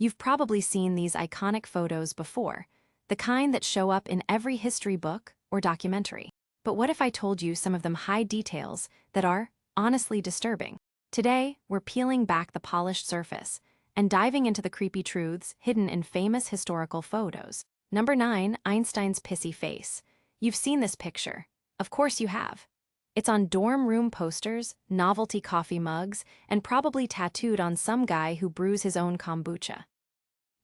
You've probably seen these iconic photos before, the kind that show up in every history book or documentary. But what if I told you some of them hide details that are, honestly, disturbing? Today, we're peeling back the polished surface and diving into the creepy truths hidden in famous historical photos. Number 9. Einstein's pissy face. You've seen this picture. Of course you have. It's on dorm room posters, novelty coffee mugs, and probably tattooed on some guy who brews his own kombucha.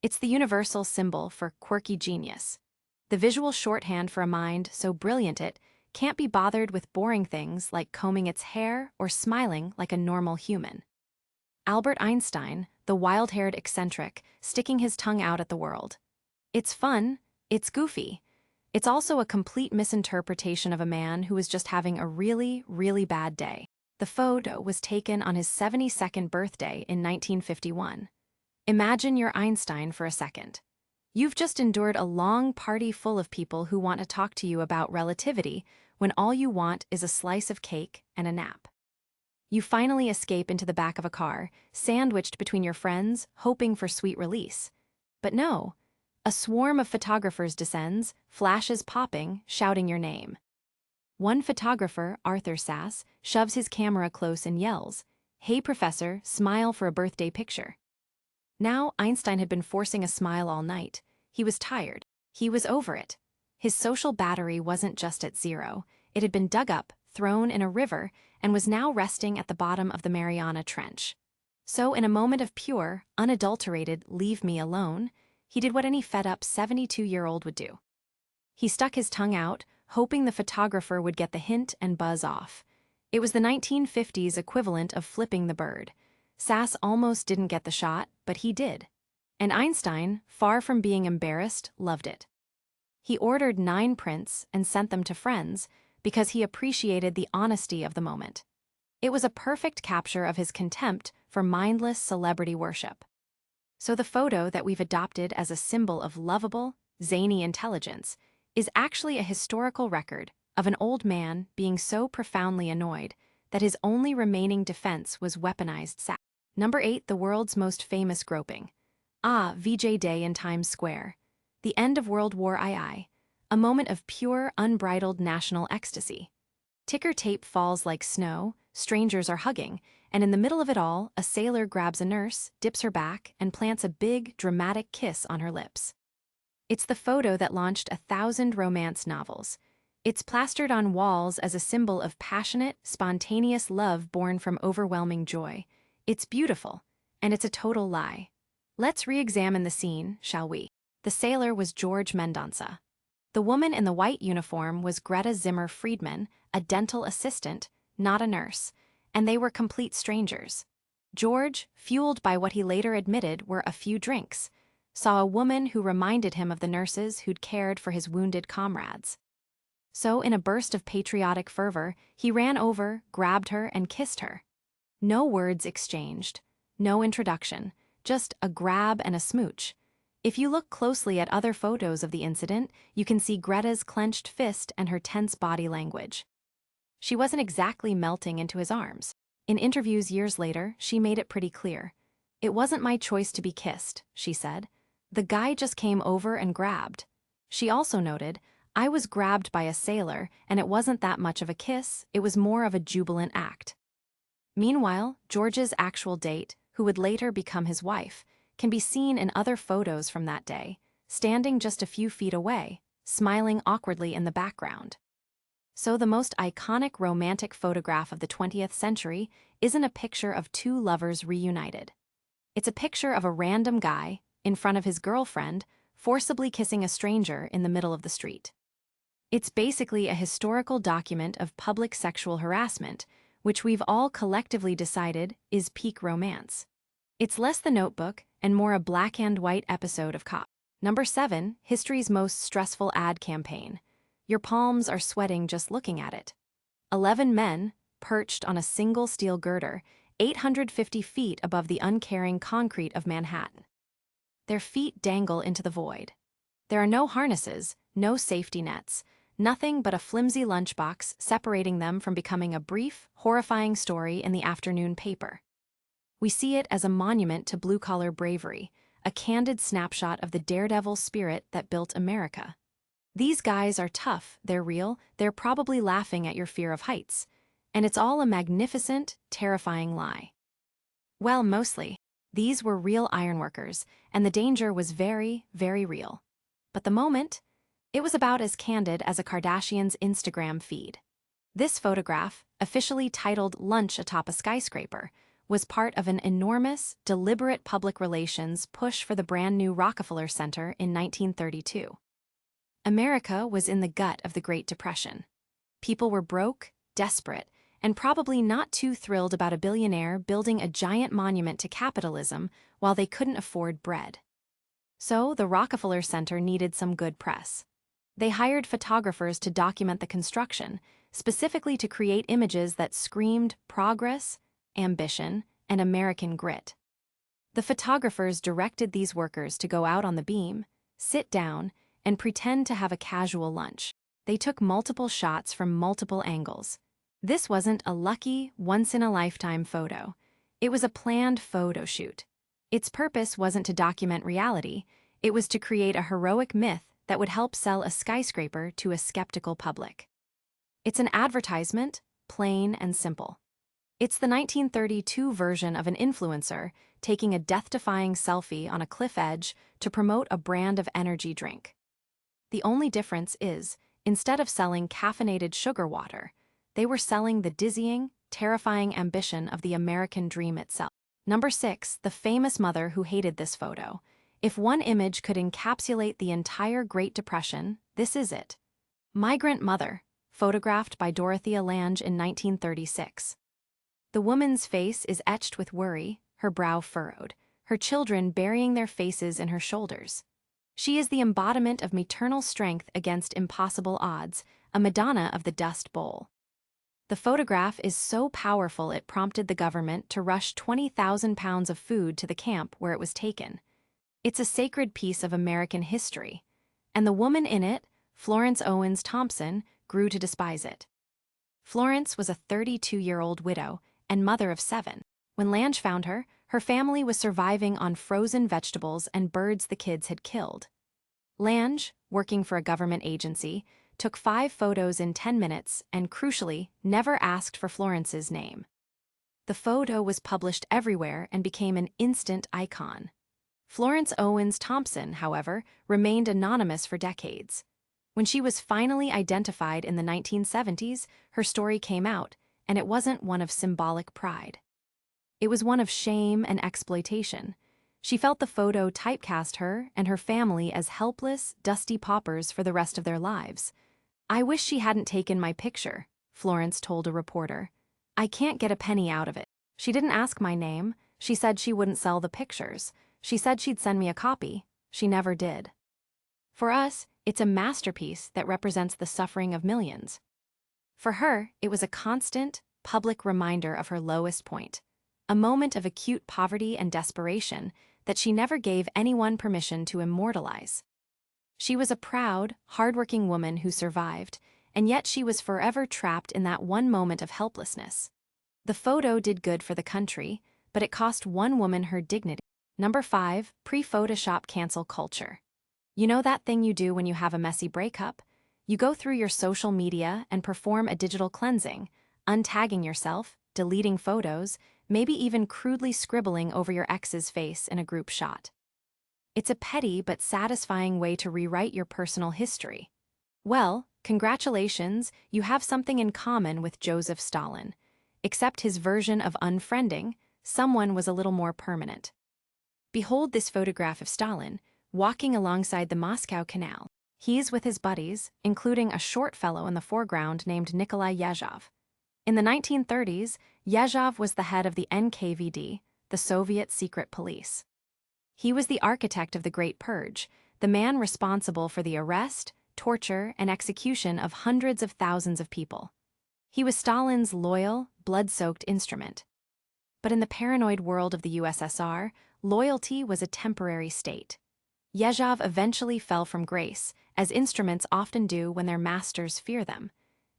It's the universal symbol for quirky genius, the visual shorthand for a mind so brilliant it can't be bothered with boring things like combing its hair or smiling like a normal human. Albert Einstein, the wild-haired eccentric, sticking his tongue out at the world. It's fun, it's goofy. It's also a complete misinterpretation of a man who was just having a really, really bad day. The photo was taken on his 72nd birthday in 1951. Imagine you're Einstein for a second. You've just endured a long party full of people who want to talk to you about relativity when all you want is a slice of cake and a nap. You finally escape into the back of a car, sandwiched between your friends, hoping for sweet release. But no, a swarm of photographers descends, flashes popping, shouting your name. One photographer, Arthur Sass, shoves his camera close and yells, "Hey professor, smile for a birthday picture." Now Einstein had been forcing a smile all night. He was tired. He was over it. His social battery wasn't just at zero. It had been dug up, thrown in a river, and was now resting at the bottom of the Mariana Trench. So in a moment of pure, unadulterated leave me alone, he did what any fed-up 72-year-old would do. He stuck his tongue out, hoping the photographer would get the hint and buzz off. It was the 1950s equivalent of flipping the bird. Sass almost didn't get the shot, but he did. And Einstein, far from being embarrassed, loved it. He ordered 9 prints and sent them to friends because he appreciated the honesty of the moment. It was a perfect capture of his contempt for mindless celebrity worship. So the photo that we've adopted as a symbol of lovable, zany intelligence is actually a historical record of an old man being so profoundly annoyed that his only remaining defense was weaponized sass. Number 8. The world's most famous groping. VJ Day in Times Square. The end of World War II. A moment of pure, unbridled national ecstasy. Ticker tape falls like snow, strangers are hugging, and in the middle of it all, a sailor grabs a nurse, dips her back, and plants a big, dramatic kiss on her lips. It's the photo that launched 1,000 romance novels. It's plastered on walls as a symbol of passionate, spontaneous love born from overwhelming joy. It's beautiful, and it's a total lie. Let's re-examine the scene, shall we? The sailor was George Mendonça. The woman in the white uniform was Greta Zimmer Friedman, a dental assistant, not a nurse, and they were complete strangers. George, fueled by what he later admitted were a few drinks, saw a woman who reminded him of the nurses who'd cared for his wounded comrades. So, in a burst of patriotic fervor, he ran over, grabbed her, and kissed her. No words exchanged, no introduction, just a grab and a smooch. If you look closely at other photos of the incident, you can see Greta's clenched fist and her tense body language. She wasn't exactly melting into his arms. In interviews years later, she made it pretty clear. "It wasn't my choice to be kissed," she said. "The guy just came over and grabbed." She also noted, "I was grabbed by a sailor, and it wasn't that much of a kiss, it was more of a jubilant act." Meanwhile, George's actual date, who would later become his wife, can be seen in other photos from that day, standing just a few feet away, smiling awkwardly in the background. So the most iconic romantic photograph of the 20th century isn't a picture of two lovers reunited. It's a picture of a random guy, in front of his girlfriend, forcibly kissing a stranger in the middle of the street. It's basically a historical document of public sexual harassment, which we've all collectively decided is peak romance. It's less The Notebook and more a black and white episode of Cop. Number 7, history's most stressful ad campaign. Your palms are sweating just looking at it. 11 men, perched on a single steel girder, 850 feet above the uncaring concrete of Manhattan. Their feet dangle into the void. There are no harnesses, no safety nets, nothing but a flimsy lunchbox separating them from becoming a brief, horrifying story in the afternoon paper. We see it as a monument to blue-collar bravery, a candid snapshot of the daredevil spirit that built America. These guys are tough, they're real, they're probably laughing at your fear of heights. And it's all a magnificent, terrifying lie. Well, mostly. These were real ironworkers, and the danger was very, very real. But the moment, it was about as candid as a Kardashian's Instagram feed. This photograph, officially titled Lunch Atop a Skyscraper, was part of an enormous, deliberate public relations push for the brand new Rockefeller Center in 1932. America was in the gut of the Great Depression. People were broke, desperate, and probably not too thrilled about a billionaire building a giant monument to capitalism while they couldn't afford bread. So the Rockefeller Center needed some good press. They hired photographers to document the construction, specifically to create images that screamed progress, ambition, and American grit. The photographers directed these workers to go out on the beam, sit down, and pretend to have a casual lunch. They took multiple shots from multiple angles. This wasn't a lucky, once-in-a-lifetime photo. It was a planned photo shoot. Its purpose wasn't to document reality, it was to create a heroic myth that would help sell a skyscraper to a skeptical public. It's an advertisement, plain and simple. It's the 1932 version of an influencer taking a death-defying selfie on a cliff edge to promote a brand of energy drink. The only difference is, instead of selling caffeinated sugar water, they were selling the dizzying, terrifying ambition of the American dream itself. Number 6, the famous mother who hated this photo. If one image could encapsulate the entire Great Depression, this is it. Migrant Mother, photographed by Dorothea Lange in 1936. The woman's face is etched with worry, her brow furrowed, her children burying their faces in her shoulders. She is the embodiment of maternal strength against impossible odds, a Madonna of the Dust Bowl. The photograph is so powerful it prompted the government to rush 20,000 pounds of food to the camp where it was taken. It's a sacred piece of American history, and the woman in it, Florence Owens Thompson, grew to despise it. Florence was a 32-year-old widow and mother of 7. When Lange found her, her family was surviving on frozen vegetables and birds the kids had killed. Lange, working for a government agency, took 5 photos in 10 minutes and, crucially, never asked for Florence's name. The photo was published everywhere and became an instant icon. Florence Owens Thompson, however, remained anonymous for decades. When she was finally identified in the 1970s, her story came out, and it wasn't one of symbolic pride. It was one of shame and exploitation. She felt the photo typecast her and her family as helpless, dusty paupers for the rest of their lives. "I wish she hadn't taken my picture," Florence told a reporter. "I can't get a penny out of it. She didn't ask my name. She said she wouldn't sell the pictures. She said she'd send me a copy. She never did." For us, it's a masterpiece that represents the suffering of millions. For her, it was a constant, public reminder of her lowest point, a moment of acute poverty and desperation that she never gave anyone permission to immortalize. She was a proud, hardworking woman who survived, and yet she was forever trapped in that one moment of helplessness. The photo did good for the country, but it cost one woman her dignity. Number 5, pre-Photoshop cancel culture. You know that thing you do when you have a messy breakup? You go through your social media and perform a digital cleansing, untagging yourself, deleting photos, maybe even crudely scribbling over your ex's face in a group shot. It's a petty but satisfying way to rewrite your personal history. Well, congratulations, you have something in common with Joseph Stalin. Except his version of unfriending, someone was a little more permanent. Behold this photograph of Stalin, walking alongside the Moscow Canal. He's with his buddies, including a short fellow in the foreground named Nikolai Yezhov. In the 1930s, Yezhov was the head of the NKVD, the Soviet secret police. He was the architect of the Great Purge, the man responsible for the arrest, torture, and execution of hundreds of thousands of people. He was Stalin's loyal, blood-soaked instrument. But in the paranoid world of the USSR, loyalty was a temporary state. Yezhov eventually fell from grace, as instruments often do when their masters fear them.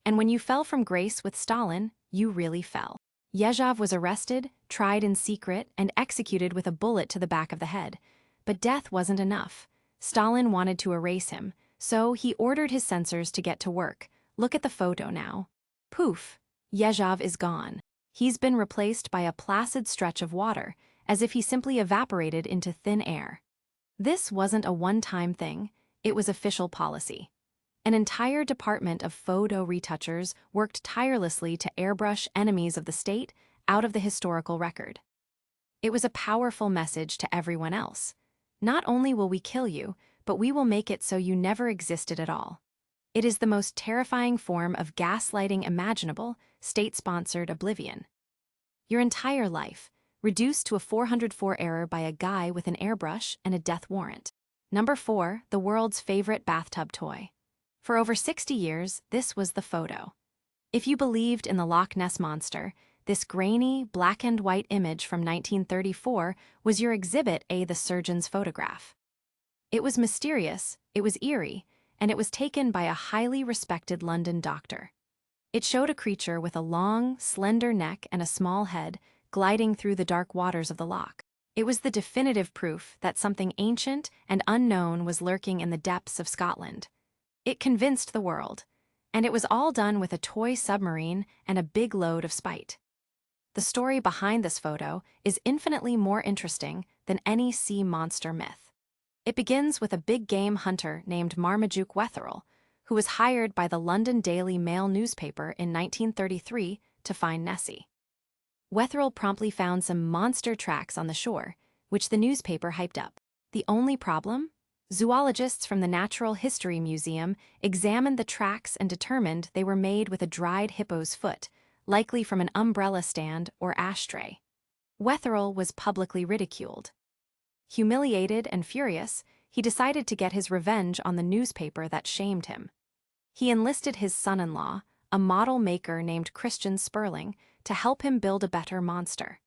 And when you fell from grace with Stalin, you really fell. Yezhov was arrested, tried in secret, and executed with a bullet to the back of the head. But death wasn't enough. Stalin wanted to erase him, so he ordered his censors to get to work. Look at the photo now. Poof! Yezhov is gone. He's been replaced by a placid stretch of water, as if he simply evaporated into thin air. This wasn't a one-time thing, it was official policy. An entire department of photo retouchers worked tirelessly to airbrush enemies of the state out of the historical record. It was a powerful message to everyone else. Not only will we kill you, but we will make it so you never existed at all. It is the most terrifying form of gaslighting imaginable, state-sponsored oblivion. Your entire life, reduced to a 404 error by a guy with an airbrush and a death warrant. Number 4, the world's favorite bathtub toy. For over 60 years, this was the photo. If you believed in the Loch Ness Monster, this grainy, black-and-white image from 1934 was your Exhibit A, the surgeon's photograph. It was mysterious, it was eerie, and it was taken by a highly respected London doctor. It showed a creature with a long, slender neck and a small head gliding through the dark waters of the loch. It was the definitive proof that something ancient and unknown was lurking in the depths of Scotland. It convinced the world, and it was all done with a toy submarine and a big load of spite. The story behind this photo is infinitely more interesting than any sea monster myth. It begins with a big game hunter named Marmaduke Wetherell, who was hired by the London Daily Mail newspaper in 1933 to find Nessie. Wetherell promptly found some monster tracks on the shore, which the newspaper hyped up. The only problem? Zoologists from the Natural History Museum examined the tracks and determined they were made with a dried hippo's foot, likely from an umbrella stand or ashtray. Wetherell was publicly ridiculed. Humiliated and furious, he decided to get his revenge on the newspaper that shamed him. He enlisted his son-in-law, a model maker named Christian Sperling, to help him build a better monster.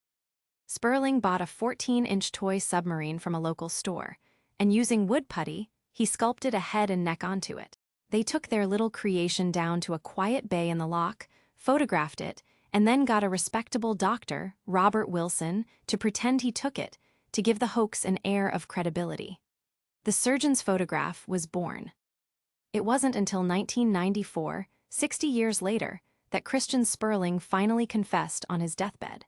Sperling bought a 14-inch toy submarine from a local store, and using wood putty, he sculpted a head and neck onto it. They took their little creation down to a quiet bay in the loch, photographed it, and then got a respectable doctor, Robert Wilson, to pretend he took it, to give the hoax an air of credibility. The surgeon's photograph was born. It wasn't until 1994, 60 years later, that Christian Sperling finally confessed on his deathbed.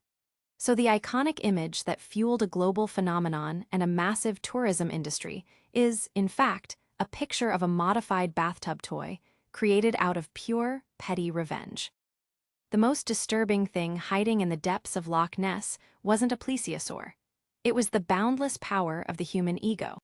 So the iconic image that fueled a global phenomenon and a massive tourism industry is, in fact, a picture of a modified bathtub toy created out of pure, petty revenge. The most disturbing thing hiding in the depths of Loch Ness wasn't a plesiosaur. It was the boundless power of the human ego.